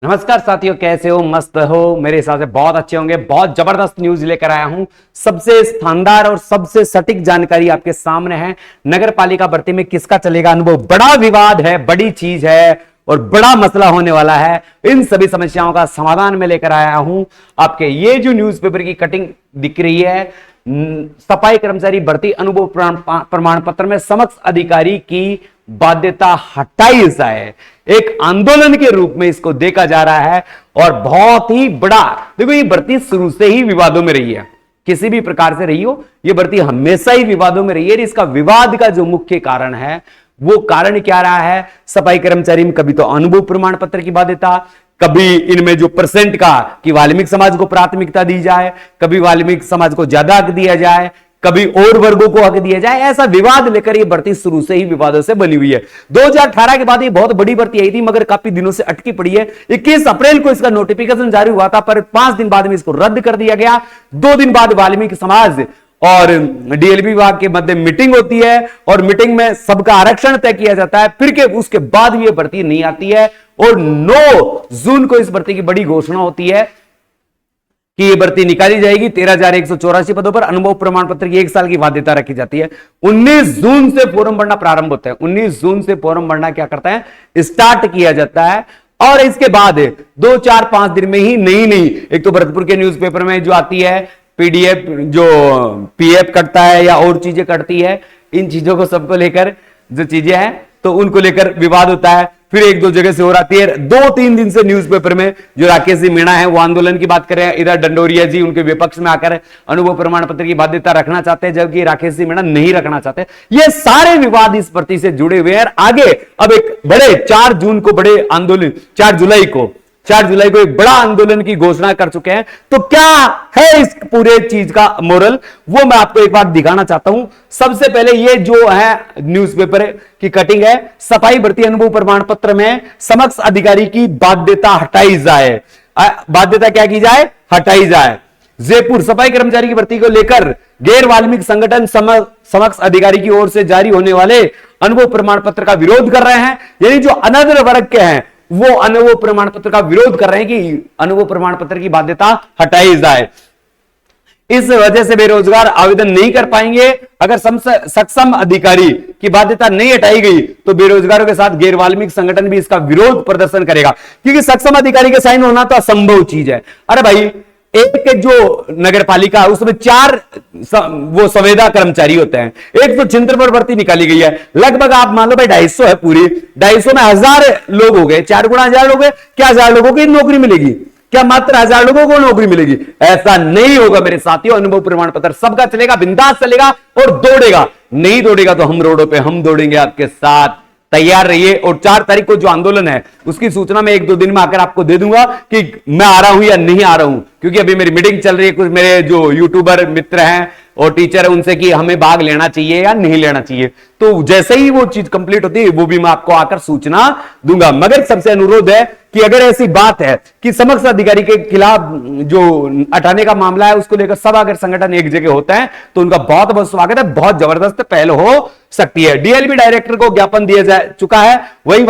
नमस्कार साथियों, कैसे हो? मस्त हो? मेरे हिसाब से बहुत अच्छे होंगे। बहुत जबरदस्त न्यूज लेकर आया हूं। सबसे शानदार और सबसे सटीक जानकारी आपके सामने है। नगर पालिका भर्ती में किसका चलेगा अनुभव? बड़ा विवाद है, बड़ी चीज है और बड़ा मसला होने वाला है। इन सभी समस्याओं का समाधान मैं लेकर आया हूं। आपके ये जो न्यूज़पेपर की कटिंग दिख रही है, सफाई कर्मचारी भर्ती अनुभव प्रमाण पत्र में समक्ष अधिकारी की बाध्यता हटाई जाए, एक आंदोलन के रूप में इसको देखा जा रहा है। और बहुत ही बड़ा, देखो ये भर्ती शुरू से ही विवादों में रही है, किसी भी प्रकार से रही हो, ये भर्ती हमेशा ही विवादों में रही है। इसका विवाद का जो मुख्य कारण है, वो कारण क्या रहा है? सफाई कर्मचारी में कभी तो अनुभव प्रमाण पत्र की बाध्यता, कभी इनमें जो परसेंट का कि वाल्मीकि समाज को प्राथमिकता दी जाए, कभी वाल्मीकि समाज को ज्यादा हक दिया जाए, कभी और वर्गों को हक दिया जाए। ऐसा विवाद लेकर ये भर्ती शुरू से ही विवादों से बनी हुई है। 2018 के बाद ये बहुत बड़ी भर्ती आई थी, मगर काफी दिनों से अटकी पड़ी है। 21 अप्रैल को इसका नोटिफिकेशन जारी हुआ था, पर 5 दिन बाद में इसको रद्द कर दिया गया। 2 दिन बाद वाल्मीकि समाज और डीएलबी विभाग के मध्य मीटिंग होती है और मीटिंग में सबका आरक्षण तय किया जाता है। फिर के उसके बाद ये भर्ती नहीं आती है और 9 जून को इस भर्ती की बड़ी घोषणा होती है कि ये भर्ती निकाली जाएगी। 13,184 पदों पर अनुभव प्रमाण पत्र की 1 साल की बाध्यता रखी जाती है। 19 जून से फॉर्म भरना प्रारंभ होता है। 19 जून से फॉर्म भरना क्या करता है, स्टार्ट किया जाता है। और इसके बाद 2, 4, 5 दिन में ही नई एक तो भरतपुर के न्यूज़पेपर में जो आती है पीडीएफ, जो पीएफ कटता है या और चीजें कटती है, इन चीजों को सबको लेकर जो चीजें हैं तो उनको लेकर विवाद होता है। फिर 1-2 जगह से हो आती है। 2-3 दिन से न्यूज़पेपर में जो राकेश जी मीणा है वो आंदोलन की बात कर रहे हैं, इधर डंडोरिया जी उनके विपक्ष में आकर अनुभव प्रमाण पत्र की बाध्यता रखना चाहते हैं, जबकि राकेश जी मीणा नहीं रखना चाहते। ये सारे विवाद इस भर्ती से जुड़े हुए हैं। आगे अब एक बड़े 4 जून को बड़े आंदोलन, 4 जुलाई को एक बड़ा आंदोलन की घोषणा कर चुके हैं। तो क्या है इस पूरे चीज का मोरल, वो मैं आपको एक बात दिखाना चाहता हूं। सबसे पहले ये जो है न्यूज़पेपर की कटिंग है, सफाई भर्ती अनुभव प्रमाण पत्र में समक्ष अधिकारी की बाध्यता हटाई जाए। बाध्यता क्या की जाए? हटाई जाए। जयपुर सफाई कर्मचारी की भर्ती को लेकर गैर वाल्मीकि संगठन समक्ष अधिकारी की ओर से जारी होने वाले अनुभव प्रमाण पत्र का विरोध कर रहे हैं। यानी जो अनग्र वर्ग के हैं वो अनुभव प्रमाण पत्र का विरोध कर रहे हैं कि अनुभव प्रमाण पत्र की बाध्यता हटाई जाए। इस वजह से बेरोजगार आवेदन नहीं कर पाएंगे। अगर सक्षम अधिकारी की बाध्यता नहीं हटाई गई तो बेरोजगारों के साथ गैर वाल्मीकि संगठन भी इसका विरोध प्रदर्शन करेगा, क्योंकि सक्षम अधिकारी के साइन होना तो असंभव चीज है। अरे भाई, एक जो नगर पालिका है उसमें 4 वो संवेदा कर्मचारी होते हैं। एक तो चिंतन पर भर्ती निकाली गई है, लगभग आप मान लो भाई 250 है, पूरी 250 में 1000 लोग हो गए, 4 गुणा 1000 लोग, क्या 1000 लोगों की नौकरी मिलेगी? क्या मात्र 1000 लोगों को नौकरी मिलेगी? ऐसा नहीं होगा मेरे साथियों। अनुभव प्रमाण पत्र सबका चलेगा, बिंदास चलेगा और दौड़ेगा। नहीं दौड़ेगा तो हम रोडों पे हम दौड़ेंगे आपके साथ। तैयार रहिए। और 4 तारीख को जो आंदोलन है उसकी सूचना मैं 1-2 दिन में आकर आपको दे दूंगा कि मैं आ रहा हूं या नहीं आ रहा हूं, क्योंकि अभी मेरी मीटिंग चल रही है। कुछ मेरे जो यूट्यूबर मित्र हैं और टीचर है उनसे कि हमें भाग लेना चाहिए या नहीं लेना चाहिए। तो जैसे ही वो चीज कंप्लीट होती है वो भी मैं आपको आकर सूचना दूंगा। मगर सबसे अनुरोध है कि अगर ऐसी बात है कि समक्ष अधिकारी के खिलाफ जो हटाने का मामला है उसको लेकर सब अगर संगठन एक जगह होता है तो उनका बहुत बहुत स्वागत है। बहुत जबरदस्त पहल हो सकती है। डीएलबी डायरेक्टर को ज्ञापन दिया जा चुका है। वही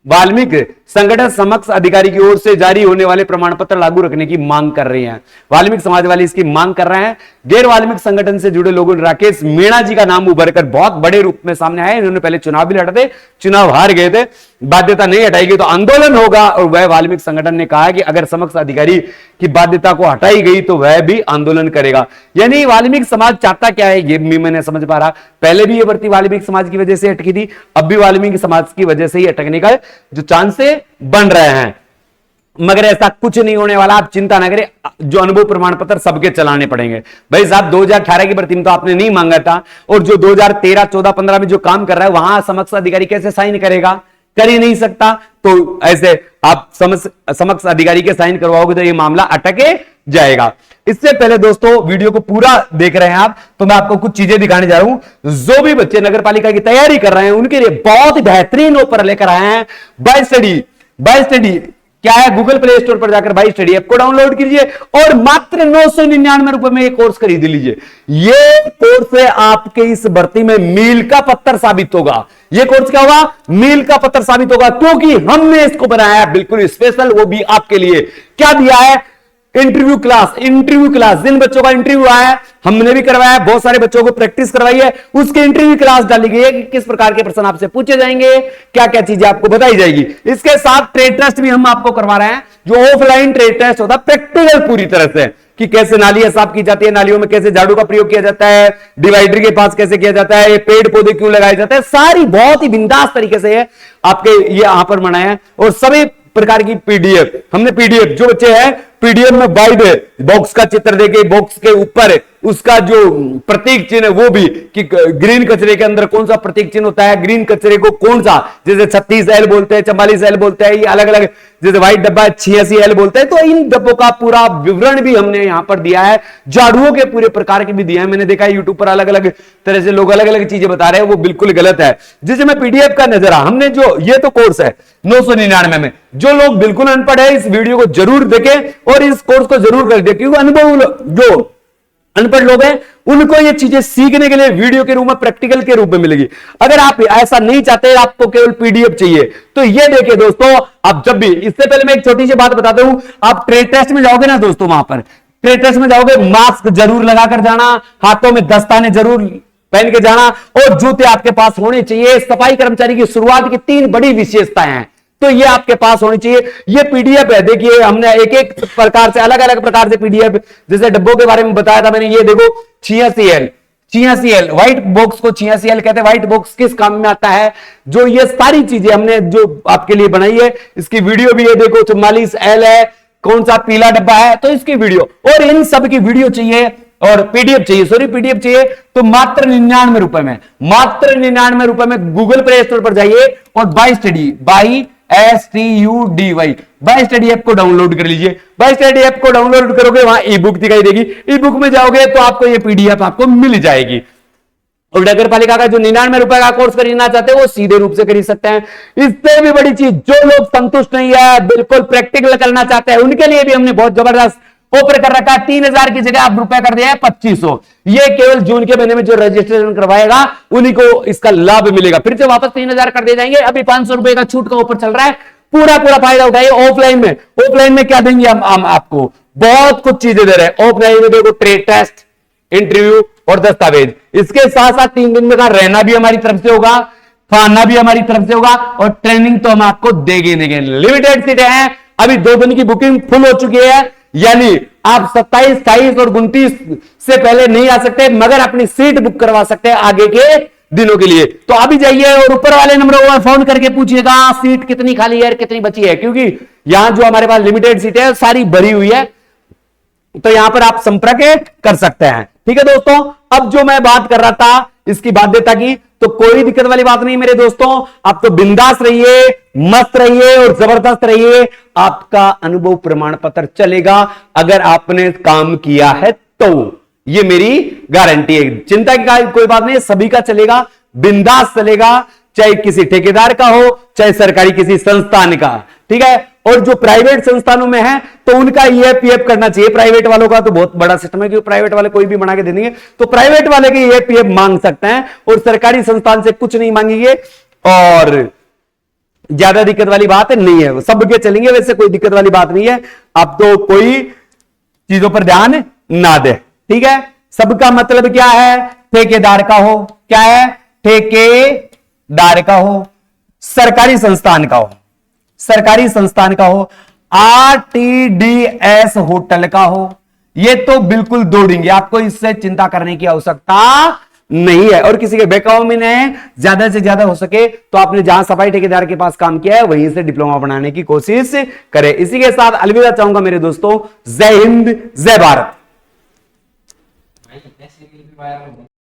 वाल्मीकि संगठन समक्ष अधिकारी की ओर से जारी होने वाले प्रमाण पत्र लागू रखने की मांग कर रही हैं। वाल्मीकि समाज वाले इसकी मांग कर रहे हैं। गैर वाल्मीकि संगठन से जुड़े लोगों ने राकेश मीणा जी का नाम उभर कर बहुत बड़े रूप में सामने आया। इन्होंने पहले चुनाव भी लड़े थे, चुनाव हार गए थे। बाध्यता नहीं हटाई गई तो आंदोलन होगा। और वह वाल्मीकि संगठन ने कहा कि अगर समक्ष अधिकारी की बाध्यता को हटाई गई तो वह भी आंदोलन करेगा। यानी वाल्मीकि समाज चाहता क्या है ये भी मैंने समझ पा रहा। पहले भी ये भर्ती वाल्मीकि समाज की वजह से अटकी थी, अब भी वाल्मीकि समाज की वजह से ही अटकने का जो चांस बन रहे हैं। मगर ऐसा कुछ नहीं होने वाला, आप चिंता ना करें। जो अनुभव प्रमाण पत्र सबके चलाने पड़ेंगे। भाई साहब 2018 की भर्ती में तो आपने नहीं मांगा था, और जो 2013, 14, 15 में जो काम कर रहा है वहां समक्ष अधिकारी कैसे साइन करेगा? कर ही नहीं सकता। तो ऐसे आप समक्ष अधिकारी के साइन करवाओगे तो ये मामला अटके जाएगा। इससे पहले दोस्तों वीडियो को पूरा देख रहे हैं आप, तो मैं आपको कुछ चीजें दिखाने जा रहा हूं। जो भी बच्चे नगर पालिका की तैयारी कर रहे हैं उनके लिए बहुत ही बेहतरीन ऑफर लेकर आए हैं। बाय स्टडी क्या है, गूगल प्ले स्टोर पर जाकर भाई स्टडी ऐप को डाउनलोड कीजिए और मात्र 999 रुपए में ये कोर्स खरीद लीजिए। ये कोर्स है आपके इस भर्ती में मील का पत्थर साबित होगा। ये कोर्स क्या होगा, मील का पत्थर साबित होगा, क्योंकि हमने इसको बनाया है बिल्कुल स्पेशल, वो भी आपके लिए। क्या दिया है, इंटरव्यू क्लास। इंटरव्यू क्लास, जिन बच्चों का इंटरव्यू आया है, हमने भी करवाया, बहुत सारे बच्चों को प्रैक्टिस करवाई है, उसके इंटरव्यू क्लास डाली गई है कि किस प्रकार के प्रश्न आपसे पूछे जाएंगे, क्या क्या चीजें आपको बताई जाएगी। इसके साथ ट्रेड टेस्ट भी हम आपको करवा रहे हैं, जो ऑफलाइन ट्रेड टेस्ट होता है, प्रैक्टिकल पूरी तरह से, कि कैसे नालियां साफ की जाती है, नालियों में कैसे झाड़ू का प्रयोग किया जाता है, डिवाइडर के पास कैसे किया जाता है, पेड़ पौधे क्यों लगाए जाते हैं, सारी बहुत ही बिंदास तरीके से है आपके ये यहां पर बनाया है। और सभी प्रकार की पीडीएफ हमने, पीडीएफ जो बच्चे हैं पीडीएफ में गाइड है, बॉक्स का चित्र देके बॉक्स के ऊपर उसका जो प्रतीक चिन्ह है वो भी, कि ग्रीन कचरे के अंदर कौन सा प्रतीक चिन्ह होता है, ग्रीन कचरे को कौन सा, जैसे 36L बोलते हैं, 44L बोलते हैं, ये अलग अलग, जैसे व्हाइट डब्बा है 86L बोलते हैं। तो इन डब्बों का पूरा विवरण भी हमने यहां पर दिया है, झाड़ुओं के पूरे प्रकार के भी दिया है। मैंने देखा है यूट्यूब पर अलग अलग तरह से लोग अलग अलग चीजें बता रहे हैं, वो बिल्कुल गलत है। जिसे मैं पीडीएफ का नजर आ, हमने जो ये तो कोर्स है 999 में, जो लोग बिल्कुल अनपढ़ है इस वीडियो को जरूर देखें और इस कोर्स को जरूर कर दे, क्योंकि अनुभव जो अनपढ़ लोग हैं उनको ये चीजें सीखने के लिए वीडियो के रूप में, प्रैक्टिकल के रूप में मिलेगी। अगर आप ऐसा नहीं चाहते, आपको केवल पीडीएफ चाहिए, तो ये देखिए दोस्तों, आप जब भी, इससे पहले मैं एक छोटी सी बात बताता हूं, आप ट्रेड टेस्ट में जाओगे ना दोस्तों, वहां पर ट्रेड टेस्ट में जाओगे, मास्क जरूर लगाकर जाना, हाथों में दस्ताने जरूर पहन के जाना और जूते आपके पास होने चाहिए। सफाई कर्मचारी की शुरुआत की 3 बड़ी विशेषताएं हैं, तो ये आपके पास होनी चाहिए। ये पीडीएफ है, देखिए हमने एक एक प्रकार से, अलग अलग प्रकार से पीडीएफ, जैसे डब्बों के बारे में बताया था मैंने, ये देखो 86L व्हाइट बॉक्स को 86L कहते हैं। व्हाइट बॉक्स किस काम में आता है, जो ये सारी चीजें हमने जो आपके लिए बनाई है, इसकी वीडियो भी ये देखो, 44L है, कौन सा पीला डब्बा है, तो इसकी वीडियो, और इन सब की वीडियो चाहिए और पीडीएफ चाहिए, पीडीएफ चाहिए, तो मात्र 99 रुपए में, मात्र 99 रुपए में गूगल प्ले स्टोर पर जाइए और buy study, buy STUDY, buy study app को डाउनलोड कर लीजिए। बाय स्टडी ऐप को डाउनलोड करोगे, वहां ई बुक दिखाई देगी, ई बुक में जाओगे तो आपको ये पीडीएफ आपको मिल जाएगी। और नगर पालिका का जो 99 रुपए का कोर्स खरीदना चाहते हैं वो सीधे रूप से खरीद सकते हैं। इससे भी बड़ी चीज, जो लोग संतुष्ट नहीं है, बिल्कुल प्रैक्टिकल करना चाहते हैं, उनके लिए भी हमने बहुत जबरदस्त ऑफर कर रखा है। 3000 की जगह आप रुपए कर दिया है 2500। ये केवल जून के महीने में जो रजिस्ट्रेशन करवाएगा उन्हीं को इसका लाभ मिलेगा, फिर से वापस 3000 कर दिए जाएंगे। अभी 500 रुपए का छूट का ऑफर चल रहा है, पूरा फायदा उठाइए। ऑफलाइन में क्या देंगे हम आपको, बहुत कुछ चीजें दे रहे हैं। ऑफलाइन में देखो, ट्रेड टेस्ट, इंटरव्यू और दस्तावेज, इसके साथ साथ 3 दिन में का रहना भी हमारी तरफ से होगा, खाना भी हमारी तरफ से होगा, और ट्रेनिंग तो हम आपको देंगे। लिमिटेड सीटें हैं, अभी 2 दिन की बुकिंग फुल हो चुकी है, यानी आप 27, 28 और 29 से पहले नहीं आ सकते, मगर अपनी सीट बुक करवा सकते हैं आगे के दिनों के लिए। तो अभी जाइए और ऊपर वाले नंबरों पर फोन करके पूछिएगा सीट कितनी खाली है, कितनी बची है, क्योंकि यहां जो हमारे पास लिमिटेड सीटें है सारी भरी हुई है, तो यहां पर आप संपर्क कर सकते हैं। ठीक है दोस्तों, अब जो मैं बात कर रहा था इसकी बाध्यता की, तो कोई दिक्कत वाली बात नहीं मेरे दोस्तों, आप तो बिंदास रहिए, मस्त रहिए और जबरदस्त रहिए। आपका अनुभव प्रमाण पत्र चलेगा अगर आपने काम किया है तो, ये मेरी गारंटी है। चिंता की कोई बात नहीं, सभी का चलेगा, बिंदास चलेगा, चाहे किसी ठेकेदार का हो, चाहे सरकारी किसी संस्थान का। ठीक है, और जो प्राइवेट संस्थानों में है तो उनका ईएपीएफ करना चाहिए। प्राइवेट वालों का तो बहुत बड़ा सिस्टम है, क्योंकि प्राइवेट वाले कोई भी बना के दे देंगे, तो प्राइवेट वाले के ईएपीएफ मांग सकते हैं, और सरकारी संस्थान से कुछ नहीं मांगेंगे, और ज्यादा दिक्कत वाली बात नहीं है, सबके चलेंगे, वैसे कोई दिक्कत वाली बात नहीं है। आप तो कोई चीजों पर ध्यान ना दे। ठीक है, सबका मतलब क्या है, ठेकेदार का हो, क्या है, ठेकेदार का हो, सरकारी संस्थान का हो, सरकारी संस्थान का हो, RTDS होटल का हो, ये तो बिल्कुल दौड़ेंगे, आपको इससे चिंता करने की आवश्यकता नहीं है। और किसी के बैकग्राउंड में नहीं, ज्यादा से ज्यादा हो सके तो आपने जहां सफाई ठेकेदार के पास काम किया है वहीं से डिप्लोमा बनाने की कोशिश करें। इसी के साथ अलविदा चाहूंगा मेरे दोस्तों, जय हिंद, जय भारत।